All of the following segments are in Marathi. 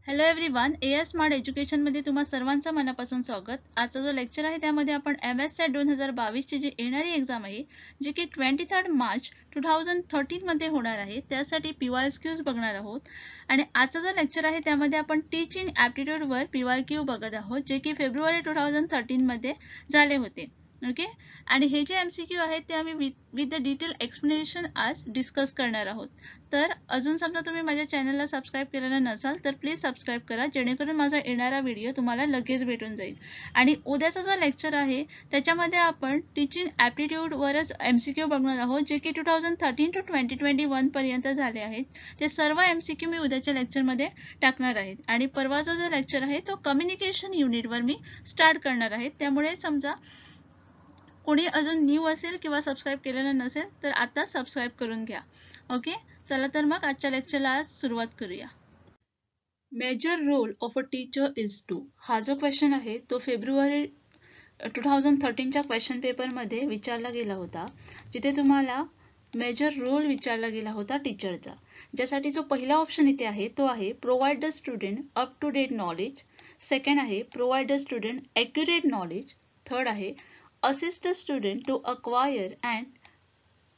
हॅलो एव्हरीवन, एएस स्मार्ट एज्युकेशनमध्ये तुम्हा सर्वांचं मनापासून स्वागत. आजचा जो लेक्चर आहे त्यामध्ये आपण MS-CET 2022 ची जी येणारी एक्झाम आहे जी की 23 मार्च 2013 मध्ये होणार आहे त्यासाठी PYQs बघणार आहोत. आणि आजचा जो लेक्चर आहे त्यामध्ये आपण टीचिंग ॲप्टिट्यूड वर PYQ बघत आहोत जे की फेब्रुवारी 2013 मध्ये झाले होते. ओके, आणि हे जे MCQ आहेत ते आम्ही विथ द डिटेल एक्सप्लेनेशन आज डिस्कस करणार आहोत. तर अजून समजा तुम्ही माझ्या चॅनलला सबस्क्राईब केलेलं नसाल तर प्लीज सबस्क्राईब करा जेणेकरून माझा येणारा व्हिडिओ तुम्हाला लगेच भेटून जाईल. आणि उद्याचा जो लेक्चर आहे त्याच्यामध्ये आपण टीचिंग ॲप्टिट्यूड वरच MCQ बघणार आहोत जे की 2013 to 2021 पर्यंत झाले आहेत. ते सर्व MCQ मी उद्याच्या लेक्चरमध्ये टाकणार आहे. आणि परवाचा जो लेक्चर आहे तो कम्युनिकेशन युनिटवर मी स्टार्ट करणार आहे. त्यामुळे समजा कोणी अजून न्यू असेल किंवा सबस्क्राईब केलेलं नसेल तर आता सबस्क्राईब करून घ्या. ओके, चला तर मग आजच्या लेक्चरला आज सुरुवात करूया. Major role of a teacher is to, हा जो क्वेश्चन आहे तो फेब्रुवारी 2013 च्या क्वेश्चन पेपरमध्ये विचारला गेला होता, जिथे तुम्हाला मेजर रोल विचारला गेला होता टीचरचा. ज्यासाठी जो पहिला ऑप्शन इथे आहे तो आहे provide the student up to date knowledge, second आहे provide the student accurate knowledge, third आहे assist the student to acquire and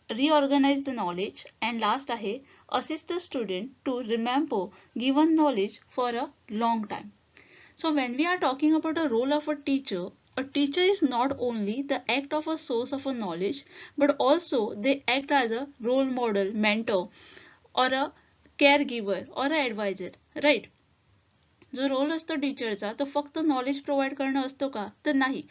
reorganize the knowledge, and last आहे assist the student to remember given knowledge for a long time. So when we are talking about a role of a teacher is not only the act of a source of a knowledge but also they act as a role model, mentor or a caregiver or a advisor, right? जो रोल असतो टीचरचा तो फक्त नॉलेज प्रोव्हाइड करणं असतो का, तर नाही.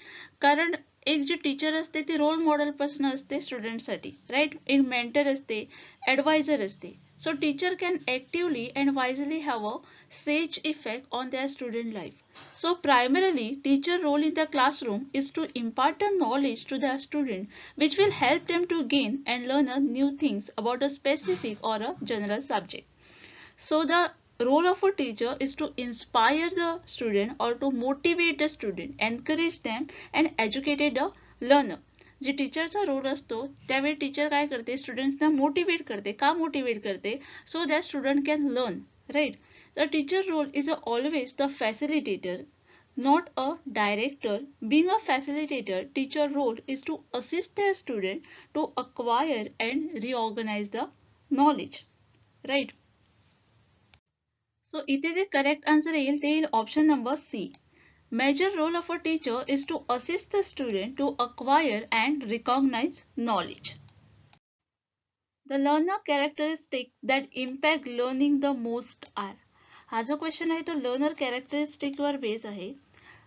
कारण एक जी टीचर असते ती रोल मॉडेल पासून असते स्टुडंटसाठी, राईट. एक मेंटर असते, ॲडवायझर असते. So teacher can actively and wisely have a sage effect on their student life. So primarily teacher role in the classroom is to impart a knowledge to their student which will help them to gain and learn a new things about a specific or a general subject. So the role of a teacher is to inspire the student or to motivate the student, encourage them and educate the learner. जे टीचरचा रोल असतो त्यावेळी टीचर काय करते, स्टुडंट्सना मोटिवेट करते. का मोटिवेट करते? So that student can learn, right. The teacher role is always the facilitator, not a director. Being a facilitator, teacher role is to assist their student to acquire and reorganize the knowledge, right? So इथे जे करेक्ट आन्सर येईल ते येईल option number C. Major role of a teacher is to assist the student to acquire and recognise knowledge. The learner characteristic that impact learning the most are. हा जो क्वेश्चन आहे तो लर्नर कॅरेक्टरिस्टिक वर बेस आहे.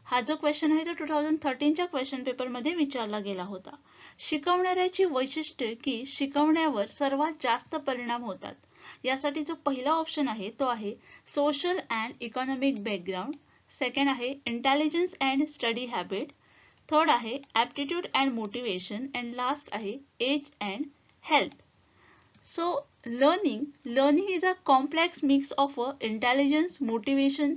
हा जो क्वेश्चन आहे तो 2013 च्या क्वेश्चन पेपरमध्ये विचारला गेला होता. शिकवणाऱ्याची वैशिष्ट्ये की शिकवण्यावर सर्वात जास्त परिणाम होतात. यासाठी जो पहिला ऑप्शन आहे तो आहे social and economic background, second आहे intelligence and study habit, third आहे aptitude and motivation, and last आहे age and health. So learning is a complex mix of intelligence, motivation,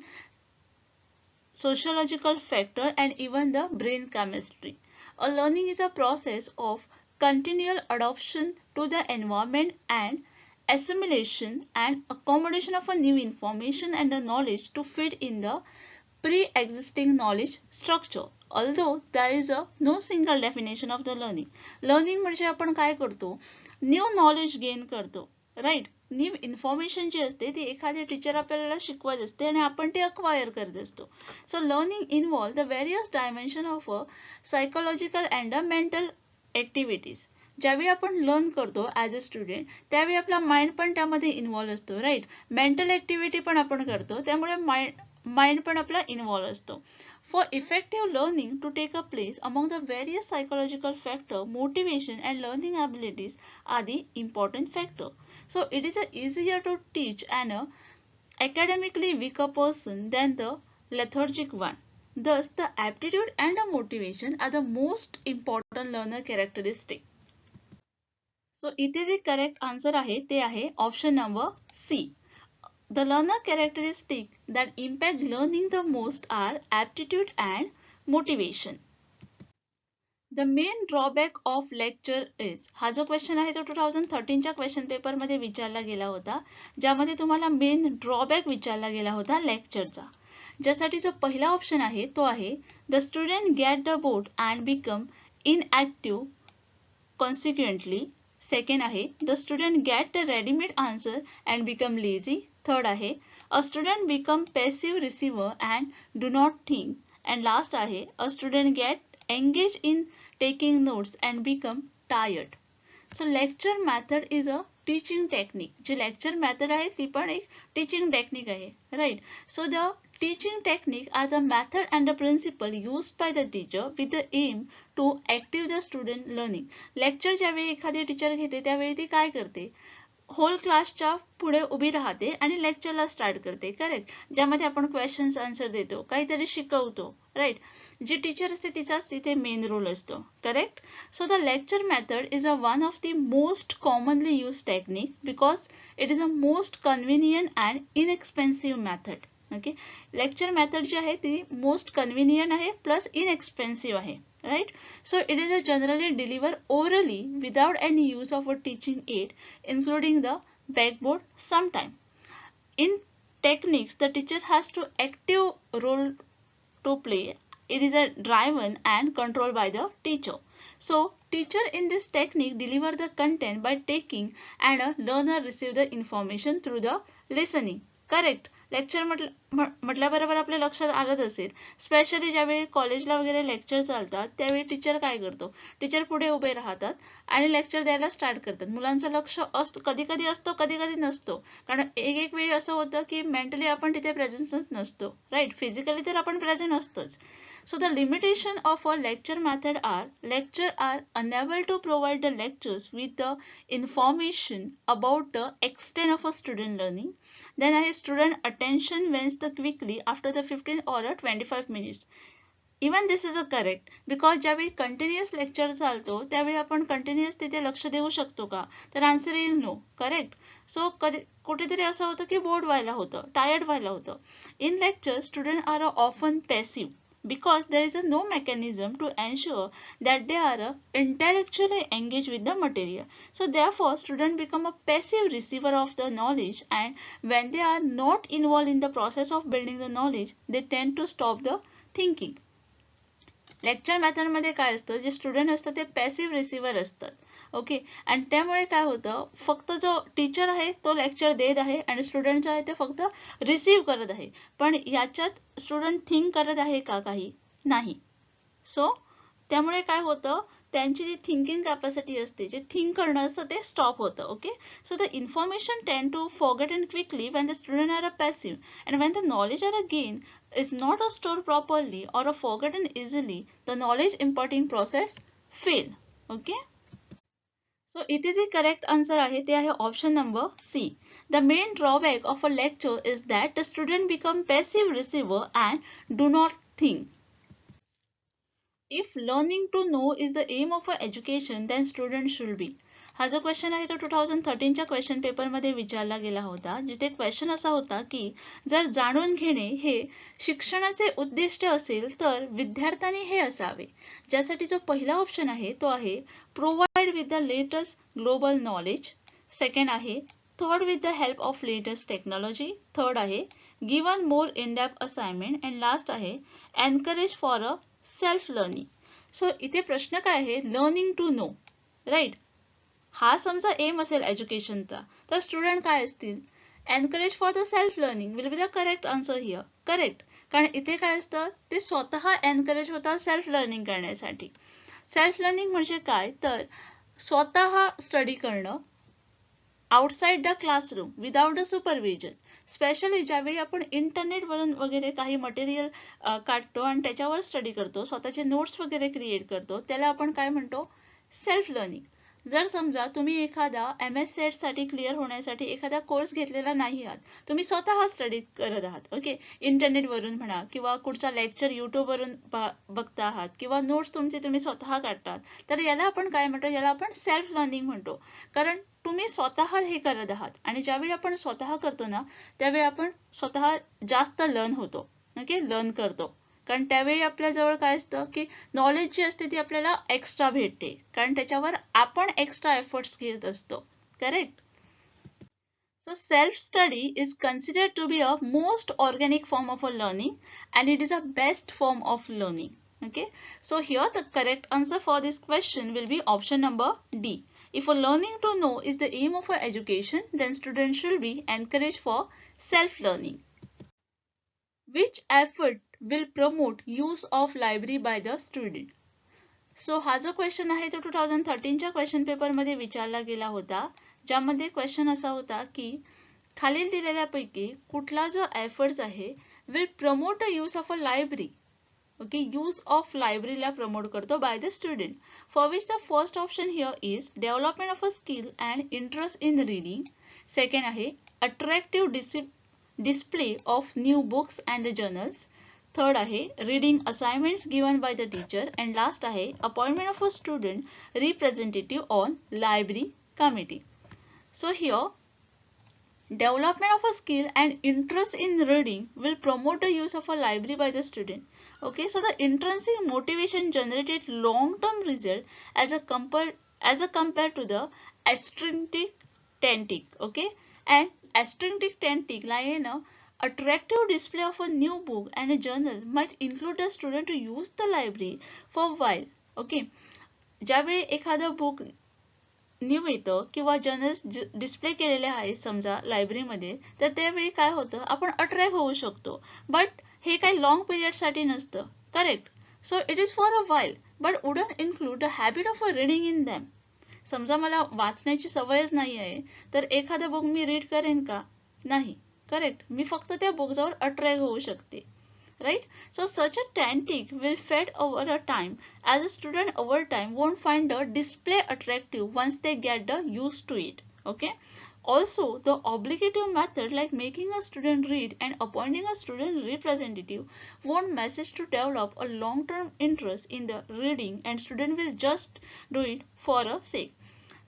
sociological factor and even the brain chemistry. A learning is a process of continual adoption to the environment and assimilation and accommodation of a new information and a knowledge to fit in the pre-existing knowledge structure. Although there is no single definition of the learning. Learning म्हणजे आपण काय करतो, न्यू नॉलेज गेन करतो, राईट. न्यू इन्फॉर्मेशन जी असते ती एखादी टीचर आपल्याला शिकवत असते आणि आपण ते अक्वायर करत असतो. So learning involve the various dimension of a psychological and a mental activities. ज्यावेळी आपण लर्न करतो ॲज अ स्टुडंट त्यावेळी आपला माइंड पण त्यामध्ये इन्व्हॉल्व असतो, राईट. मेंटल ॲक्टिव्हिटी पण आपण करतो त्यामुळे माइंड पण आपला इन्व्हॉल्व असतो. For effective learning to take a place among the various psychological factors, motivation and learning abilities are the important factor. So it is easier to teach an academically weaker person than the lethargic one. Thus, the aptitude and the motivation are the most important learner characteristic. So इथे जे correct answer आहे ते आहे option number C. The learner characteristics that impact learning the most are aptitude and motivation. The main drawback of lecture is, हा जो क्वेश्चन आहे तो 2013च्या क्वेश्चन पेपरमध्ये विचारला गेला होता, ज्यामध्ये तुम्हाला मेन ड्रॉबॅक विचारला गेला होता लेक्चरचा. ज्यासाठी जो पहिला ऑप्शन आहे तो आहे the student get the bored and become inactive consequently. Second आहे the student get the readymade answer and become lazy. Third आहे a student become passive receiver and do not think. And last आहे a student get engage in taking notes and become tired. So lecture method is a teaching technique. जी lecture method आहे ती पण एक teaching technique आहे, right? So the teaching technique are the method and the principle used by the teacher with the aim to active the student learning. lecture ज्यावेळी एखादी टीचर घेते त्यावेळी ती काय करते, होल क्लासच्या पुढे उभी राहते आणि लेक्चरला स्टार्ट करते, करेक्ट, ज्यामध्ये आपण क्वेश्चन्स आन्सर देतो, काहीतरी शिकवतो, राईट. जी टीचर असते तिचाच तिथे मेन रोल असतो, correct. So the lecture method is a one of the most commonly use technique because it is a most convenient and inexpensive method. Okay, lecture method जी आहे ती मोस्ट कन्व्हिनियंट आहे प्लस इनएक्सपेन्सिव्ह आहे, right? So it is a generally delivered orally without any use of a teaching aid, including the backboard sometime. In techniques, the teacher has to active role to play. It is a driven and controlled by the teacher. So teacher in this technique deliver the content by taking and a learner receive the information through the listening. Correct. Lecture म्हटल्याबरोबर आपल्या लक्षात आलंच असेल, स्पेशली ज्यावेळी कॉलेजला वगैरे लेक्चर चालतात त्यावेळी टीचर काय करतो, टीचर पुढे उभे राहतात आणि लेक्चर द्यायला स्टार्ट करतात. मुलांचं लक्ष कधी कधी असतो, कधी कधी नसतो, कारण एक वेळी असं होतं की मेंटली आपण तिथे प्रेझेंटच नसतो, राईट. फिजिकली तर आपण प्रेझेंट असतोच. So the limitation of a lecture method are lecture are unable to provide the lectures with the information about the extent of a student learning. Then a student attention wanes the quickly after the 15 or 25 minutes. Even this is a correct because ज्यावेळी कंटिन्युअस लेक्चर चालतो त्यावेळी आपण कंटिन्युअस तिथे लक्ष देऊ शकतो का, तर आन्सर येईल नो, करेक्ट. सो कुठेतरी असं होतं की बोर्ड व्हायला होतं, टायर्ड व्हायला होतं. In lecture student are often passive because there is no mechanism to ensure that they are intellectually engaged with the material. So therefore students become a passive receiver of the knowledge, and when they are not involved in the process of building the knowledge, they tend to stop the thinking. Lecture method मध्ये काय असतं, जे स्टुडंट असतात ते पॅसिव्ह रिसिव्हर असतात, ओके. आणि त्यामुळे काय होतं, फक्त जो टीचर आहे तो लेक्चर देत आहे आणि स्टुडंट जे आहे ते फक्त रिसीव्ह करत आहे, पण याच्यात स्टुडंट थिंक करत आहे का, काही नाही. सो त्यामुळे काय होतं, त्यांची जी थिंकिंग कॅपॅसिटी असते, जे थिंक करणं असतं ते स्टॉप होतं, okay. So the information tend to forgotten quickly when the student are passive, and when the knowledge are again is not stored properly or forgotten easily, the knowledge imparting process fail, okay. So इथे जे करेक्ट आन्सर आहे ते आहे option number C. The main drawback of a lecture is that the student become passive receiver and do not think. If learning to know is the aim of a education, then student should be. हा जो क्वेश्चन आहे तो 2013च्या क्वेश्चन पेपरमध्ये विचारला गेला होता, जिथे क्वेश्चन असा होता की जर जाणून घेणे हे शिक्षणाचे उद्दिष्ट असेल तर विद्यार्थ्यांनी हे असावे. ज्यासाठी जो पहिला ऑप्शन आहे तो आहे provide with the latest global knowledge. Second आहे third with the help of latest technology. Third आहे given more in depth assignment. And last आहे encourage for a self learning. So इथे प्रश्न काय आहे, लर्निंग टू नो, राईट. हा समजा एम असेल एज्युकेशनचा, तर स्टुडंट काय असतील, encourage for the self learning will be the correct answer here, correct. कारण इथे काय असतं, ते स्वतः एनकरेज होतात सेल्फ लर्निंग करण्यासाठी. सेल्फ लर्निंग म्हणजे काय, तर स्वतः स्टडी करणं outside the classroom without the supervision. Specially ज्यावेळी आपण इंटरनेटवरून वगैरे काही मटेरियल काढतो आणि त्याच्यावर स्टडी करतो, स्वतःचे नोट्स वगैरे क्रिएट करतो, त्याला आपण काय म्हणतो, सेल्फ लर्निंग. जर समजा तुम्ही एखादा MS सेट साठी क्लिअर होण्यासाठी एखादा कोर्स घेतलेला नाही आहात, तुम्ही स्वतः स्टडी करत आहात, ओके, इंटरनेटवरून म्हणा किंवा कुठचा लेक्चर युट्यूबवरून बघता आहात किंवा नोट्स तुमचे तुम्ही स्वतः काढतात, तर याला आपण काय म्हणतो, याला आपण सेल्फ लर्निंग म्हणतो. कारण तुम्ही स्वतः हे करत आहात आणि ज्यावेळी आपण स्वतः करतो ना त्यावेळी आपण स्वतः जास्त लर्न होतो, ओके, लर्न करतो. कारण त्यावेळी आपल्याजवळ काय असतं की नॉलेज जी असते ती आपल्याला एक्स्ट्रा भेटते, कारण त्याच्यावर आपण एक्स्ट्रा एफर्ट्स घेत असतो. Correct. So self-study is considered to be a most organic form of a learning, and it is a best form of learning. Okay, so here the correct answer for this question will be option number D. If a learning to know is the aim of a education, then students should be encouraged for self-learning. Which effort will promote use of library by the student? So हा जो क्वेश्चन आहे तो 2013च्या क्वेश्चन पेपरमध्ये विचारला गेला होता, ज्यामध्ये क्वेश्चन असा होता की खालील दिलेल्यापैकी कुठला जो एफर्ट्स आहे will promote a use of a library. Okay, use of लायब्ररीला प्रमोट करतो by the student, for which the first option here is development of a skill and interest in reading. Second आहे attractive display of new books and journals. Third आहे reading assignments given by the teacher. And last आहे appointment of a student representative on library committee. So here development of a skill and interest in reading will promote the use of a library by the student. Okay, so the intrinsic motivation generated long-term result as a compared to the extrinsic tendency. Okay, and extrinsic tendency like attractive display of a new book and a journal might include the student to use the library for a while. Okay, ज्यावेळी एखादं बुक न्यू येतं किंवा जर्नल्स डिस्प्ले केलेले आहेत समजा लायब्ररीमध्ये, तर त्यावेळी काय होतं आपण अट्रॅक्ट होऊ शकतो, बट हे काही लॉंग पिरियडसाठी नसतं. Correct. So it is for a while but wouldn't include the habit of a reading in them. समजा मला वाचण्याची सवयच नाही आहे तर एखादं बुक मी रीड करेन का? नाही. करेक्ट. मी फक्त त्या बुकजवळ अट्रॅक्ट होऊ शकते. Right? So such a tactic will fade over a time, as a student over time won't find the display attractive once they get the used to it. Okay. Also, the obligative method like making a student read and appointing a student representative won't message to develop a long-term interest in the reading, and student will just do it for a sake.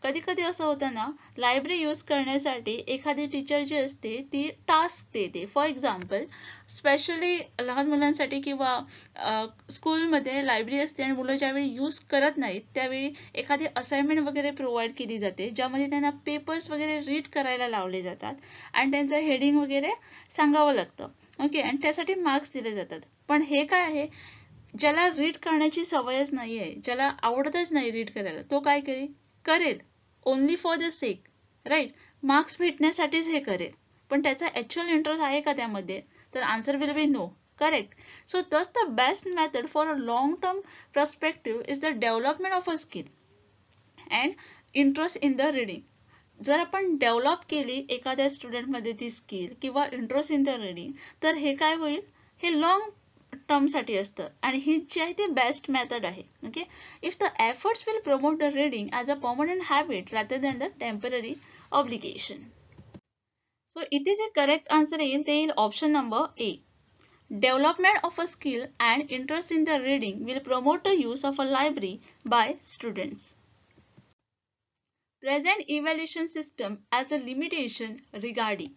कधी कधी असं होतं ना, लायब्ररी यूज करण्यासाठी एखादी टीचर जी असते ती टास्क देते. फॉर एक्झाम्पल स्पेशली लहान मुलांसाठी किंवा स्कूलमध्ये लायब्ररी असते आणि मुलं ज्यावेळी यूज करत नाहीत त्यावेळी एखादी असाइनमेंट वगैरे प्रोव्हाइड केली जाते, ज्यामध्ये त्यांना पेपर्स वगैरे रीड करायला लावले जातात आणि त्यांचं हेडिंग वगैरे सांगावं लागतं. ओके, आणि त्यासाठी मार्क्स दिले जातात. पण हे काय आहे, ज्याला रीड करण्याची सवयच नाही आहे, ज्याला आवडतच नाही रीड करायला, तो काय करेल only for the sec. Right. Marks भेटण्यासाठीच हे करेल, पण त्याचा ॲक्च्युअल इंटरेस्ट आहे का त्यामध्ये? तर answer will be no. Correct. So this the best method for a long term perspective is the development of a skill and interest in the reading. जर आपण डेव्हलप केली एखाद्या स्टुडंटमध्ये ती स्किल किंवा इंटरेस्ट इन द रिडिंग, तर हे काय होईल, हे लॉंग टर्मसाठी असतं आणि ही जी आहे ती बेस्ट मेथड आहे. Okay. If the efforts will promote the reading as a permanent habit rather than the temporary obligation. So इथे जे करेक्ट आन्सर येईल ते येईल option number A. Development of a skill and interest in the reading will promote the use of a library by students. Present evaluation system as a limitation regarding.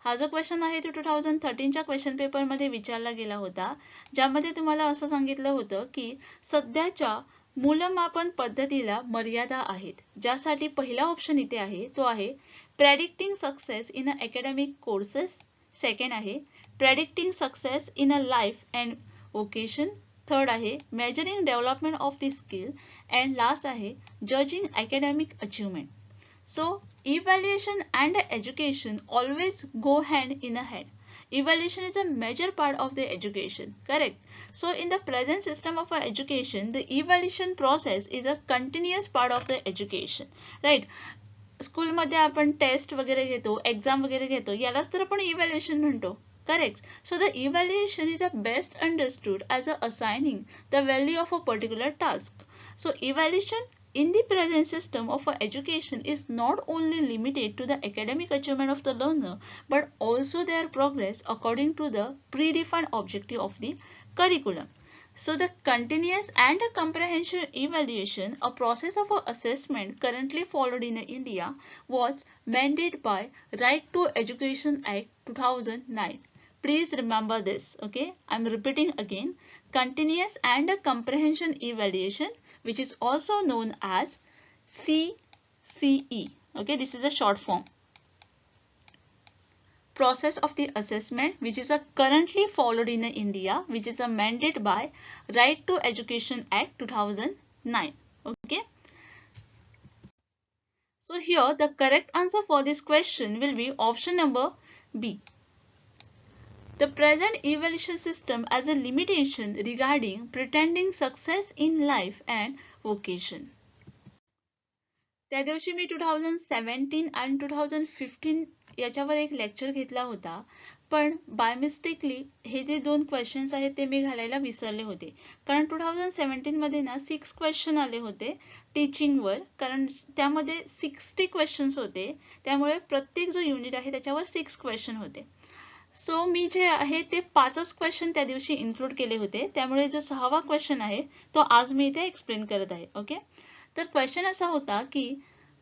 हा जो क्वेश्चन आहे तो 2013च्या क्वेश्चन पेपरमध्ये विचारला गेला होता, ज्यामध्ये तुम्हाला असं सांगितलं होतं की सध्याच्या मूल्यमापन पद्धतीला मर्यादा आहेत, ज्यासाठी पहिला ऑप्शन इथे आहे तो आहे predicting success in a academic courses. Second आहे predicting success in a life and vocation. Third आहे measuring development of the skill. And last आहे judging academic achievement. So, evaluation and education always go hand in a hand. Evaluation is a major part of the education, correct? So, in the present system of education, the evaluation process is a continuous part of the education, right? स्कूलमध्ये आपण टेस्ट वगैरे घेतो, एक्झाम वगैरे घेतो, यालाच तर आपण इव्हॅल्युएशन म्हणतो. Correct. So the evaluation is a best understood as a assigning the value of a particular task. So evaluation in the present system of education is not only limited to the academic achievement of the learner, but also their progress according to the predefined objective of the curriculum. So the continuous and comprehensive evaluation, a process of assessment currently followed in India, was mandated by Right to Education Act 2009. Please remember this. Okay, I'm repeating again. Continuous and comprehension evaluation, which is also known as CCE. Okay, this is a short form. Process of the assessment, which is currently followed in India, which is mandated by Right to Education Act 2009. Okay. So here the correct answer for this question will be option number B. The present evaluation system as a limitation regarding pretending success in life and vocation. त्या दिवशी मी 2017 आणि 2015 याच्यावर एक लेक्चर घेतला होता, पण बाय मिस्टेकली हे जे 2 क्वेश्चन्स आहेत ते मी घालायला विसरले होते. कारण 2017 मध्ये ना 6 क्वेश्चन आले होते टीचिंगवर, कारण त्यामध्ये 60 क्वेश्चन्स होते, त्यामुळे प्रत्येक जो युनिट आहे त्याच्यावर 6 क्वेश्चन होते. सो मी जे आहे ते 5च क्वेश्चन त्या दिवशी इन्क्लूड केले होते, त्यामुळे जो 6वा क्वेश्चन आहे तो आज मी इथे एक्सप्लेन करत आहे. ओके, तर क्वेश्चन असा होता की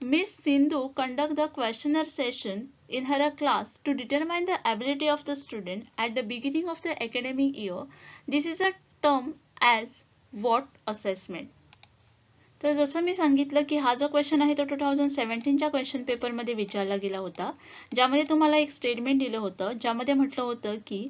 miss Sindhu conduct the questioner session in her class to determine the ability of the student at the beginning of the academic year. This is a term as what assessment. तर जसं मी सांगितलं की हा जो क्वेश्चन आहे तो 2017च्या क्वेश्चन पेपरमध्ये विचारला गेला होता, ज्यामध्ये तुम्हाला एक स्टेटमेंट दिलं होतं, ज्यामध्ये म्हटलं होतं की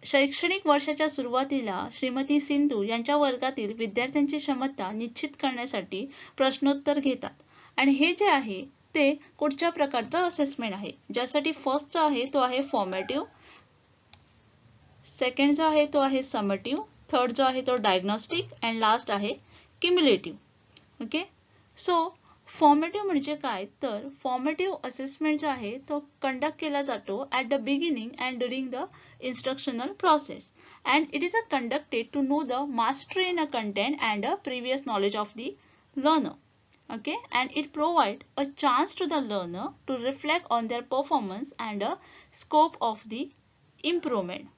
शैक्षणिक वर्षाच्या सुरुवातीला श्रीमती सिंधू यांच्या वर्गातील विद्यार्थ्यांची क्षमता निश्चित करण्यासाठी प्रश्नोत्तर घेतात. आणि हे जे आहे ते कुठच्या प्रकारचं असेसमेंट आहे, ज्यासाठी फर्स्ट जो आहे तो आहे फॉर्मेटिव्ह, सेकंड जो आहे तो आहे समेटिव्ह, थर्ड जो आहे तो डायग्नोस्टिक अँड लास्ट आहे क्युम्युलेटिव्ह. ओके, सो फॉर्मेटिव्ह म्हणजे काय, तर फॉर्मेटिव्ह असेसमेंट जो आहे तो कंडक्ट केला जातो at the beginning and during the instructional process, and it is conducted to know the mastery in a content and a previous knowledge of the learner. Okay, and it provides a chance to the learner to reflect on their performance and a scope of the improvement.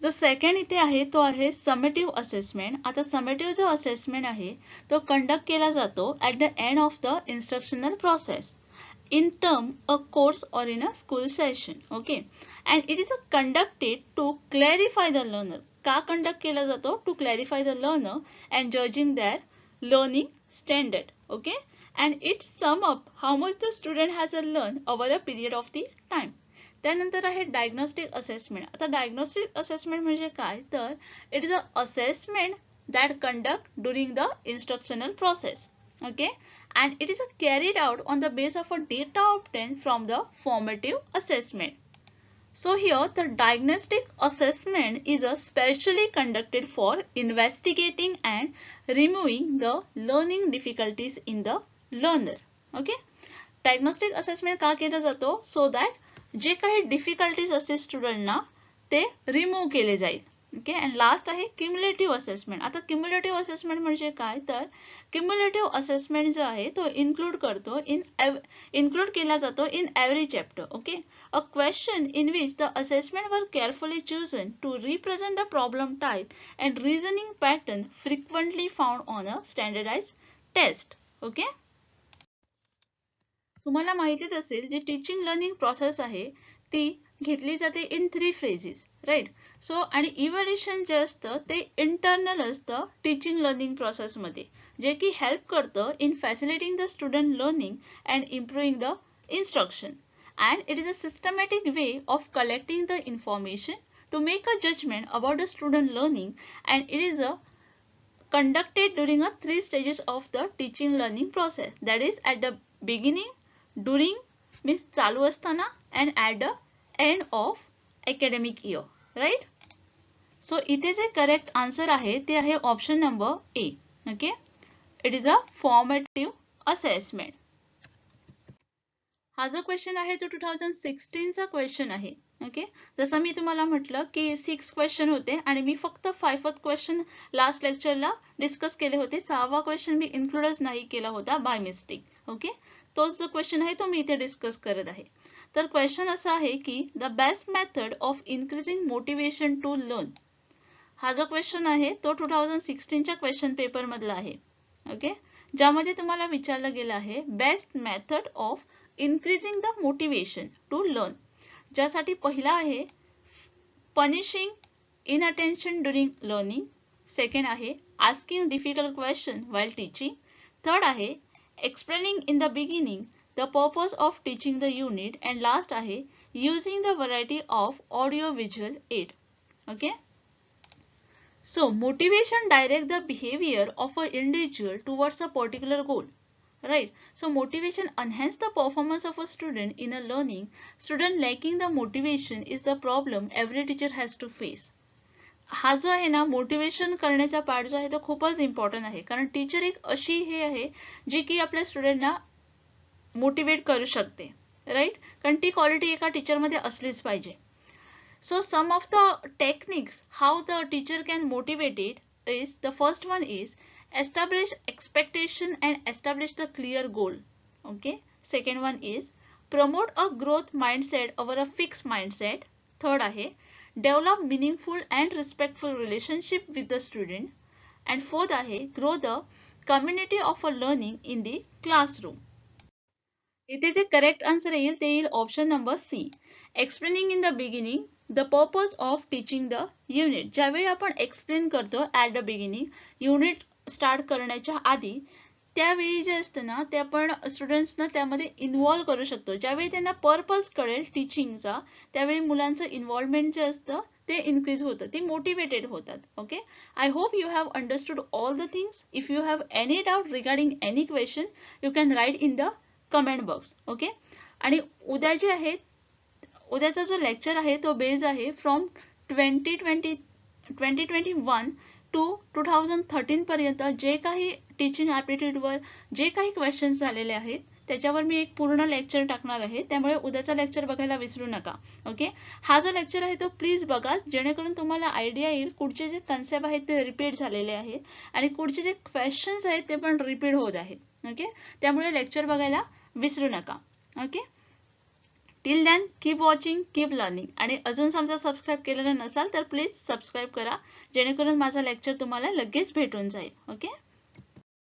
जो सेकंड इथे आहे तो आहे समेटिव्ह असेसमेंट. आता समेटिव्ह जो असेसमेंट आहे तो कंडक्ट केला जातो at the end of the instructional process in term a course or in a school session. Okay, and it is conducted to clarify the learner. का conduct केला जातो? To clarify the learner and judging their learning standard. Okay, and it sum up how much the student has learned over a period of the time. त्यानंतर आहे डायग्नोस्टिक असेसमेंट. आता डायग्नोस्टिक असेसमेंट म्हणजे काय, तर it is a assessment that conduct during the instructional process. Okay, and it is carried out on the basis of a data obtained from the formative assessment. So here the diagnostic assessment is specially conducted for investigating and removing the learning difficulties in the learner. Okay, diagnostic assessment का केला जातो, so that जे काही difficulties असतील स्टुडंटना ते रिमूव्ह केले जाईल. ओके, अँड लास्ट आहे क्युम्युलेटिव्ह असेसमेंट. आता क्युम्युलेटिव्ह असेसमेंट म्हणजे काय, तर क्युम्युलेटिव्ह असेसमेंट जो आहे तो इन्क्लूड केला जातो in every chapter. Okay, a question in which the assessment were carefully chosen to represent a problem type and reasoning pattern frequently found on a standardise test. Okay, तुम्हाला माहितीच असेल जी टीचिंग लर्निंग प्रोसेस आहे ती घेतली जाते इन 3 फेजेस, राईट. सो आणि इव्हॅल्युएशन जे असतं ते इंटरनल असतं टीचिंग लर्निंग प्रोसेसमध्ये, जे की हेल्प करतं in facilitating the student learning and improving the instruction. And it is a systematic way of collecting the information to make a judgement about the student learning, and it is conducted during a 3 stages of the teaching learning process, that is at the beginning, during means चालू असताना, and at the end of academic year, right. So इथे जे करेक्ट आन्सर आहे ते आहे option number A. Okay, it is a formative assessment. हा जो क्वेश्चन आहे तो 2016 चा क्वेश्चन आहे. ओके, जसं मी तुम्हाला म्हटलं की 6 क्वेश्चन होते आणि मी फक्त 5th क्वेश्चन लास्ट लेक्चरला डिस्कस केले होते. 6वा क्वेश्चन मी इन्क्लूडच नाही केला होता बाय मिस्टेक. ओके, तोच जो क्वेश्चन आहे तो मी इथे डिस्कस करत आहे. तर क्वेश्चन असा आहे की the best method of increasing motivation to learn. हा जो क्वेश्चन आहे तो 2016च्या क्वेश्चन पेपर मधला आहे. ओके, ज्यामध्ये तुम्हाला विचारलं गेलं आहे best method of increasing the motivation to learn, ज्यासाठी पहिला आहे punishing inattention during learning. Second आहे asking difficult question while teaching. Third आहे explaining in the beginning the purpose of teaching the unit. and last आहे using the variety of audio visual aid. Okay. So motivation direct the behavior of an individual towards a particular goal. Right. So motivation enhance the performance of a student in a learning. Student lacking the motivation is the problem every teacher has to face. हा जो आहे ना मोटिवेशन करण्याचा पार्ट जो आहे तो खूपच इम्पॉर्टंट आहे, कारण टीचर एक अशी हे आहे जी की आपल्या स्टुडंटना मोटिवेट करू शकते. राईट. कारण ती क्वालिटी एका टीचरमध्ये असलीच पाहिजे. So some of the techniques how the teacher can motivate it is, the first one is establish expectation and establish the clear goal. Okay. Second one is promote a growth mindset over a fixed mindset. Third आहे develop meaningful and respectful relationship with the student. and fourth आहे grow the community of a learning in the classroom. इथे जे करेक्ट आन्सर येईल ते येईल option number C. Explaining in the beginning the purpose of teaching the unit. ज्यावेळी आपण एक्सप्लेन करतो at the beginning, unit start करण्याच्या आधी, त्यावेळी जे असतं ना ते आपण स्टुडंट्सना त्यामध्ये इन्व्हॉल्व करू शकतो. ज्यावेळी त्यांना पर्पज कळेल टीचिंगचा, त्यावेळी मुलांचं इन्व्हॉल्वमेंट जे असतं ते इन्क्रीज होतं, ते मोटिवेटेड होतात. Okay. I hope you have understood all the things. If you have any doubt regarding any question you can write in the comment box. Okay. आणि उद्या जे आहे, उद्याचा जो लेक्चर आहे तो बेस आहे फ्रॉम 2021 टू 2013 पर्यंत जे काही टीचिंग ॲप्टिट्यूडवर जे काही क्वेश्चन्स झालेले आहेत त्याच्यावर मी एक पूर्ण लेक्चर टाकणार आहे. त्यामुळे उद्याचा लेक्चर बघायला विसरू नका. ओके. हा जो लेक्चर आहे तो प्लीज बघा, जेणेकरून तुम्हाला आयडिया येईल कुठचे जे कन्सेप्ट आहेत ते रिपीट झालेले आहेत आणि कुठचे जे क्वेश्चन्स आहेत ते पण रिपीट होत आहेत. ओके. त्यामुळे लेक्चर बघायला विसरू नका. Okay. Till then keep watching, keep learning. आणि अजून समजा सबस्क्राईब केलेलं नसाल तर प्लीज सबस्क्राईब करा, जेणेकरून माझा लेक्चर तुम्हाला लगेच भेटून जाईल. ओके.